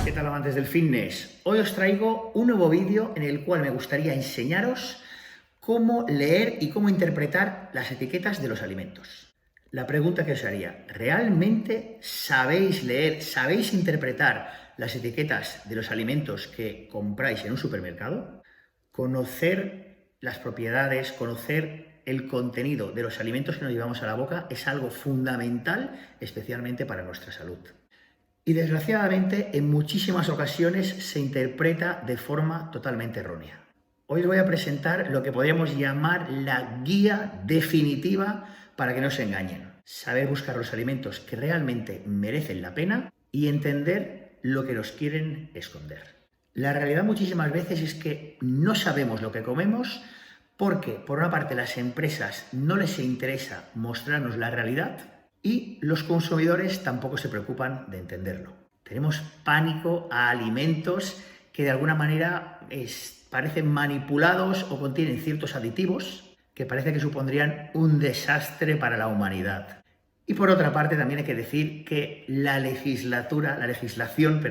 ¿Qué tal, amantes del fitness? Hoy os traigo un nuevo vídeo en el cual me gustaría enseñaros cómo leer y cómo interpretar las etiquetas de los alimentos. La pregunta que os haría, ¿realmente sabéis leer, sabéis interpretar las etiquetas de los alimentos que compráis en un supermercado? Conocer las propiedades, conocer el contenido de los alimentos que nos llevamos a la boca es algo fundamental, especialmente para nuestra salud. Y desgraciadamente en muchísimas ocasiones se interpreta de forma totalmente errónea. Hoy os voy a presentar lo que podríamos llamar la guía definitiva para que no se engañen. Saber buscar los alimentos que realmente merecen la pena y entender lo que nos quieren esconder. La realidad muchísimas veces es que no sabemos lo que comemos porque, por una parte, las empresas no les interesa mostrarnos la realidad y los consumidores tampoco se preocupan de entenderlo. Tenemos pánico a alimentos que de alguna manera parecen manipulados o contienen ciertos aditivos que parece que supondrían un desastre para la humanidad. Y por otra parte también hay que decir que la legislación,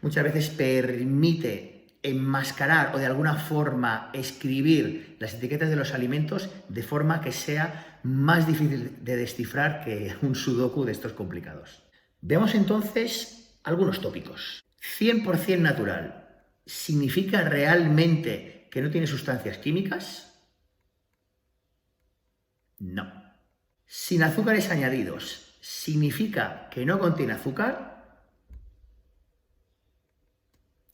muchas veces permite enmascarar o de alguna forma escribir las etiquetas de los alimentos de forma que sea más difícil de descifrar que un sudoku de estos complicados. Veamos entonces algunos tópicos. 100% natural. ¿Significa realmente que no tiene sustancias químicas? No. Sin azúcares añadidos, ¿significa que no contiene azúcar?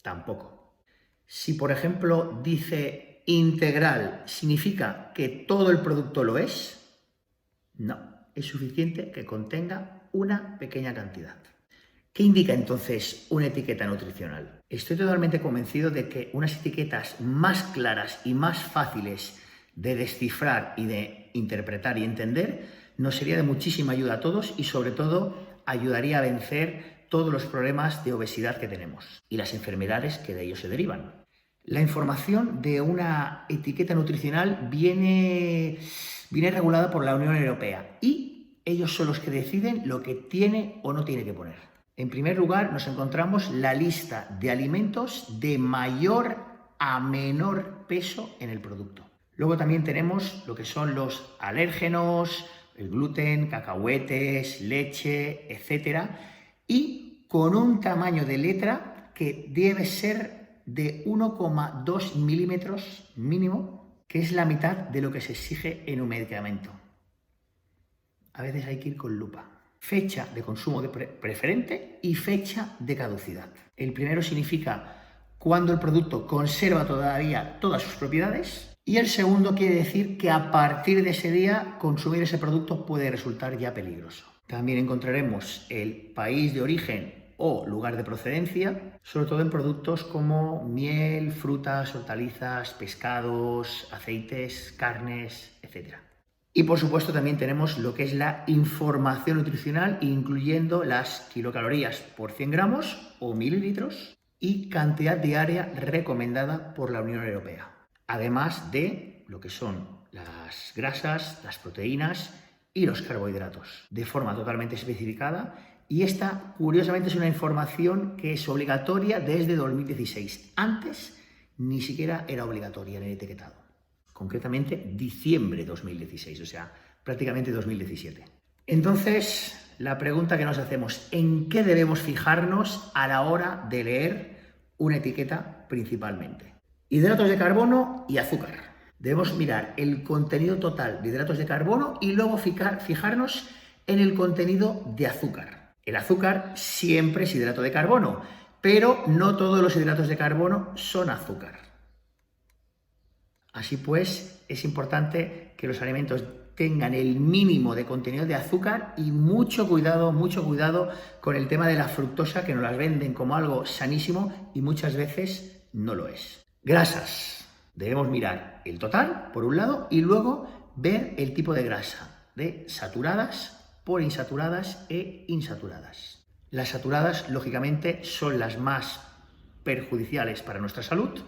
Tampoco. Si, por ejemplo, dice integral, ¿significa que todo el producto lo es? No, es suficiente que contenga una pequeña cantidad. ¿Qué indica entonces una etiqueta nutricional? Estoy totalmente convencido de que unas etiquetas más claras y más fáciles de descifrar y de interpretar y entender nos sería de muchísima ayuda a todos y sobre todo ayudaría a vencer todos los problemas de obesidad que tenemos y las enfermedades que de ellos se derivan. La información de una etiqueta nutricional viene regulada por la Unión Europea y ellos son los que deciden lo que tiene o no tiene que poner. En primer lugar, nos encontramos la lista de alimentos de mayor a menor peso en el producto. Luego también tenemos lo que son los alérgenos, el gluten, cacahuetes, leche, etc. Y con un tamaño de letra que debe ser de 1,2 milímetros mínimo, que es la mitad de lo que se exige en un medicamento. A veces hay que ir con lupa. Fecha de consumo preferente y fecha de caducidad. El primero significa cuando el producto conserva todavía todas sus propiedades y el segundo quiere decir que a partir de ese día consumir ese producto puede resultar ya peligroso. También encontraremos el país de origen o lugar de procedencia, sobre todo en productos como miel, frutas, hortalizas, pescados, aceites, carnes, etc. Y por supuesto también tenemos lo que es la información nutricional, incluyendo las kilocalorías por 100 gramos o mililitros y cantidad diaria recomendada por la Unión Europea. Además de lo que son las grasas, las proteínas y los carbohidratos, de forma totalmente especificada. Y esta, curiosamente, es una información que es obligatoria desde 2016. Antes ni siquiera era obligatoria en el etiquetado. Concretamente, diciembre de 2016, o sea, prácticamente 2017. Entonces, la pregunta que nos hacemos, ¿en qué debemos fijarnos a la hora de leer una etiqueta principalmente? Hidratos de carbono y azúcar. Debemos mirar el contenido total de hidratos de carbono y luego fijarnos en el contenido de azúcar. El azúcar siempre es hidrato de carbono, pero no todos los hidratos de carbono son azúcar. Así pues, es importante que los alimentos tengan el mínimo de contenido de azúcar y mucho cuidado con el tema de la fructosa, que nos las venden como algo sanísimo y muchas veces no lo es. Grasas. Debemos mirar el total, por un lado, y luego ver el tipo de grasa, de saturadas, poliinsaturadas e insaturadas. Las saturadas, lógicamente, son las más perjudiciales para nuestra salud,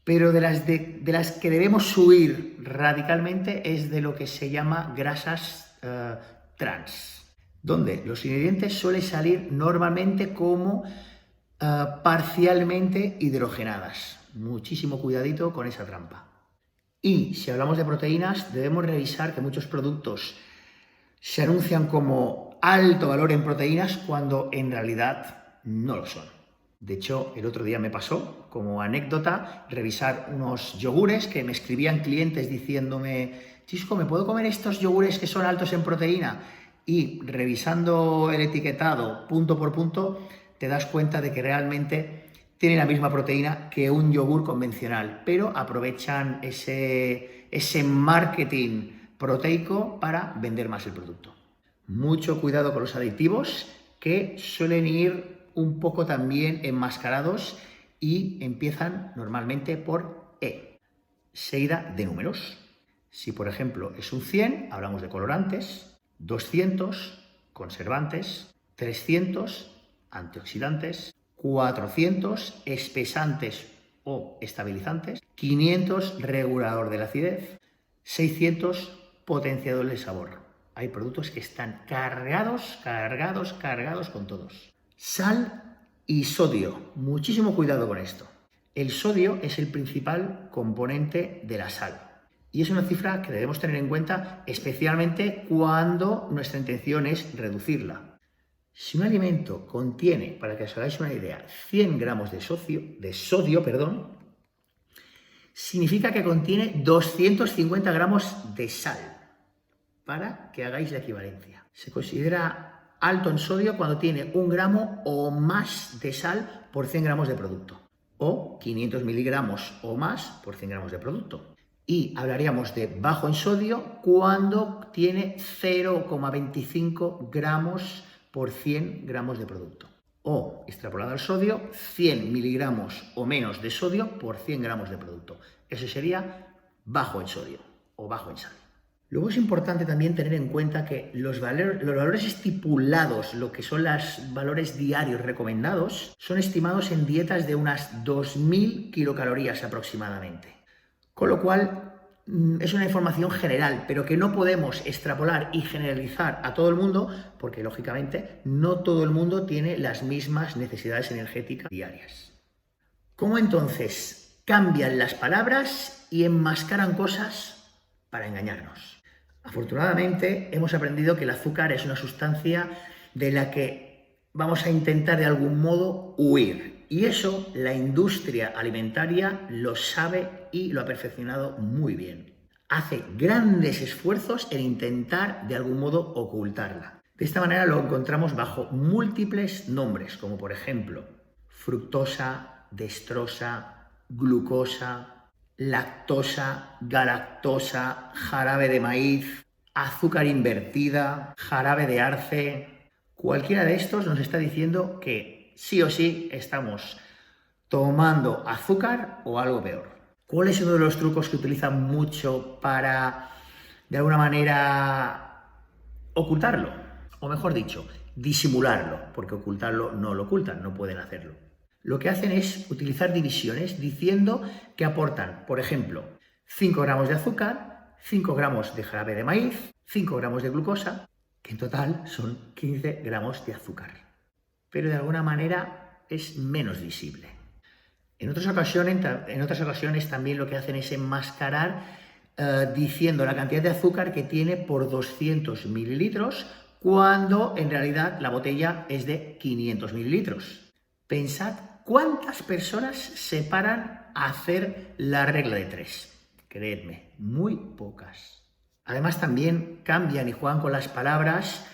pero de las que debemos huir radicalmente es de lo que se llama grasas trans, donde los ingredientes suelen salir normalmente como parcialmente hidrogenadas. Muchísimo cuidadito con esa trampa. Y si hablamos de proteínas, debemos revisar que muchos productos se anuncian como alto valor en proteínas cuando en realidad no lo son. De hecho, el otro día me pasó, como anécdota, revisar unos yogures que me escribían clientes diciéndome: Chisco, ¿me puedo comer estos yogures que son altos en proteína? Y revisando el etiquetado punto por punto, te das cuenta de que realmente tiene la misma proteína que un yogur convencional, pero aprovechan ese marketing proteico para vender más el producto. Mucho cuidado con los aditivos, que suelen ir un poco también enmascarados y empiezan normalmente por E, seguida de números. Si por ejemplo es un 100, hablamos de colorantes, 200, conservantes, 300, antioxidantes, 400, espesantes o estabilizantes, 500, regulador de la acidez, 600, potenciador del sabor. Hay productos que están cargados con todos. Sal y sodio. Muchísimo cuidado con esto. El sodio es el principal componente de la sal. Y es una cifra que debemos tener en cuenta, especialmente cuando nuestra intención es reducirla. Si un alimento contiene, para que os hagáis una idea, 100 gramos de sodio, significa que contiene 250 gramos de sal, para que hagáis la equivalencia. Se considera alto en sodio cuando tiene 1 gramo o más de sal por 100 gramos de producto, o 500 miligramos o más por 100 gramos de producto. Y hablaríamos de bajo en sodio cuando tiene 0,25 gramos por 100 gramos de producto. O, extrapolado al sodio, 100 miligramos o menos de sodio por 100 gramos de producto. Eso sería bajo en sodio o bajo en sal. Luego es importante también tener en cuenta que los valores estipulados, lo que son los valores diarios recomendados, son estimados en dietas de unas 2.000 kilocalorías aproximadamente. Con lo cual es una información general, pero que no podemos extrapolar y generalizar a todo el mundo, porque lógicamente no todo el mundo tiene las mismas necesidades energéticas diarias. ¿Cómo entonces cambian las palabras y enmascaran cosas para engañarnos? Afortunadamente hemos aprendido que el azúcar es una sustancia de la que vamos a intentar de algún modo huir. Y eso la industria alimentaria lo sabe y lo ha perfeccionado muy bien. Hace grandes esfuerzos en intentar de algún modo ocultarla. De esta manera lo encontramos bajo múltiples nombres, como por ejemplo fructosa, dextrosa, glucosa, lactosa, galactosa, jarabe de maíz, azúcar invertida, jarabe de arce. Cualquiera de estos nos está diciendo que sí o sí estamos tomando azúcar o algo peor. ¿Cuál es uno de los trucos que utilizan mucho para, de alguna manera, ocultarlo? O mejor dicho, disimularlo, porque ocultarlo no lo ocultan, no pueden hacerlo. Lo que hacen es utilizar divisiones diciendo que aportan, por ejemplo, 5 gramos de azúcar, 5 gramos de jarabe de maíz, 5 gramos de glucosa, que en total son 15 gramos de azúcar. Pero de alguna manera es menos visible. En otras ocasiones también lo que hacen es enmascarar diciendo la cantidad de azúcar que tiene por 200 mililitros, cuando en realidad la botella es de 500 mililitros. Pensad cuántas personas se paran a hacer la regla de 3. Creedme, muy pocas. Además también cambian y juegan con las palabras,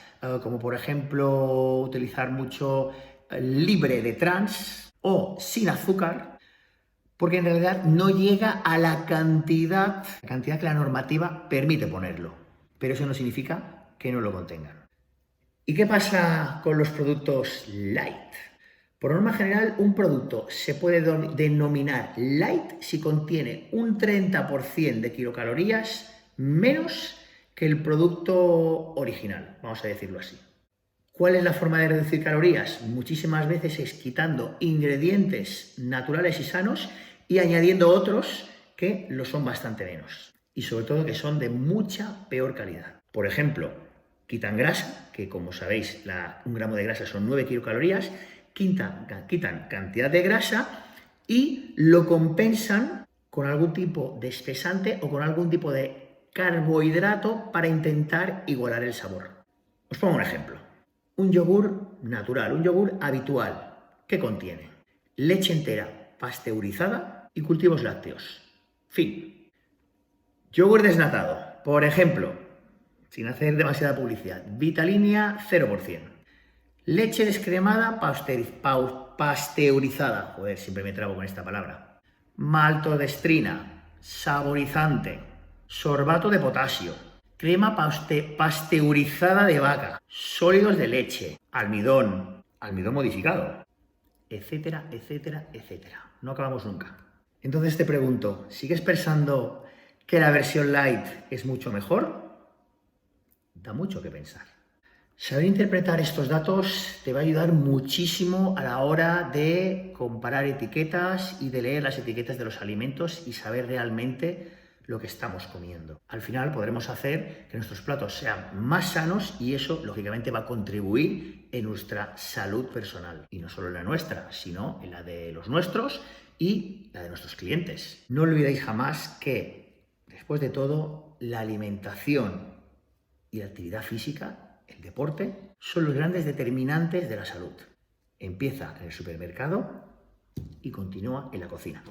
como por ejemplo utilizar mucho libre de trans o sin azúcar, porque en realidad no llega a la cantidad que la normativa permite ponerlo. Pero eso no significa que no lo contengan. ¿Y qué pasa con los productos light? Por norma general, un producto se puede denominar light si contiene un 30% de kilocalorías menos que el producto original, vamos a decirlo así. ¿Cuál es la forma de reducir calorías? Muchísimas veces es quitando ingredientes naturales y sanos y añadiendo otros que lo son bastante menos. Y sobre todo que son de mucha peor calidad. Por ejemplo, quitan grasa, que como sabéis, 1 gramo de grasa son 9 kilocalorías, quitan cantidad de grasa y lo compensan con algún tipo de espesante o con algún tipo de carbohidrato para intentar igualar el sabor. Os pongo un ejemplo. Un yogur natural, un yogur habitual, ¿qué contiene? Leche entera pasteurizada y cultivos lácteos. Fin. Yogur desnatado, por ejemplo, sin hacer demasiada publicidad, Vitalinia 0%. Leche descremada pasteurizada, joder, siempre me trabo con esta palabra. Maltodextrina, saborizante, sorbato de potasio, crema pasteurizada de vaca, sólidos de leche, almidón modificado, etcétera, etcétera, etcétera. No acabamos nunca. Entonces te pregunto, ¿sigues pensando que la versión light es mucho mejor? Da mucho que pensar. Saber interpretar estos datos te va a ayudar muchísimo a la hora de comparar etiquetas y de leer las etiquetas de los alimentos y saber realmente lo que estamos comiendo. Al final podremos hacer que nuestros platos sean más sanos y eso lógicamente va a contribuir en nuestra salud personal. Y no solo en la nuestra, sino en la de los nuestros y la de nuestros clientes. No olvidéis jamás que, después de todo, la alimentación y la actividad física, el deporte, son los grandes determinantes de la salud. Empieza en el supermercado y continúa en la cocina.